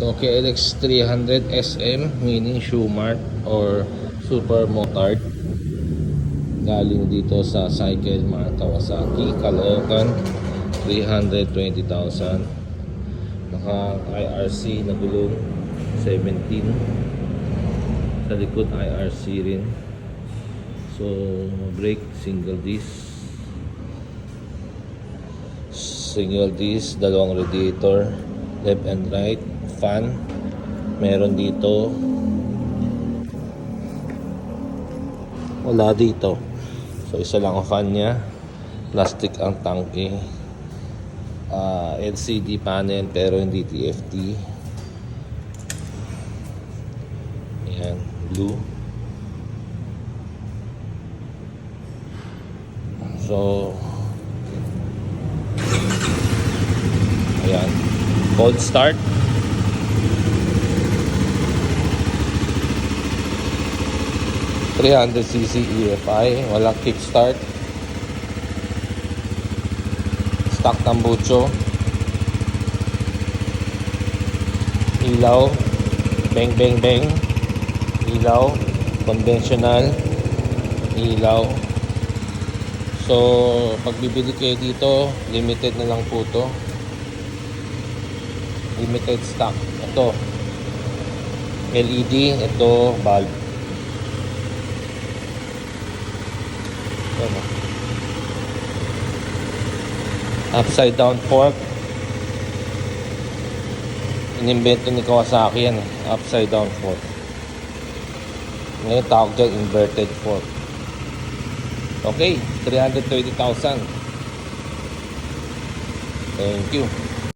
So KLX 300 SM Mini Shoemart or Super Motard. Galing dito sa Cycle Mart Kawasaki, Caloocan. 320,000. Naka IRC na gulong 17. Sa likod IRC rin. So brake single disc. Single disc, dalawang radiator, left and right, fan. Meron dito. Wala dito. So isa lang ang fan niya. Plastic ang tangke. LCD panel pero hindi TFT. Ayan, blue. So ayan, cold start. cc EFI, walang kickstart. Stock tambucho. Ilaw, bang bang bang. Ilaw, conventional. Ilaw. So pag bibili kayo dito, limited na lang po to. Limited stock. Ito LED, ito bulb. Ito, upside down fork. Inimbento ni Kawasaki yan, upside down fork. Ngayon tawag dyan inverted fork. Okay, 330,000. Thank you.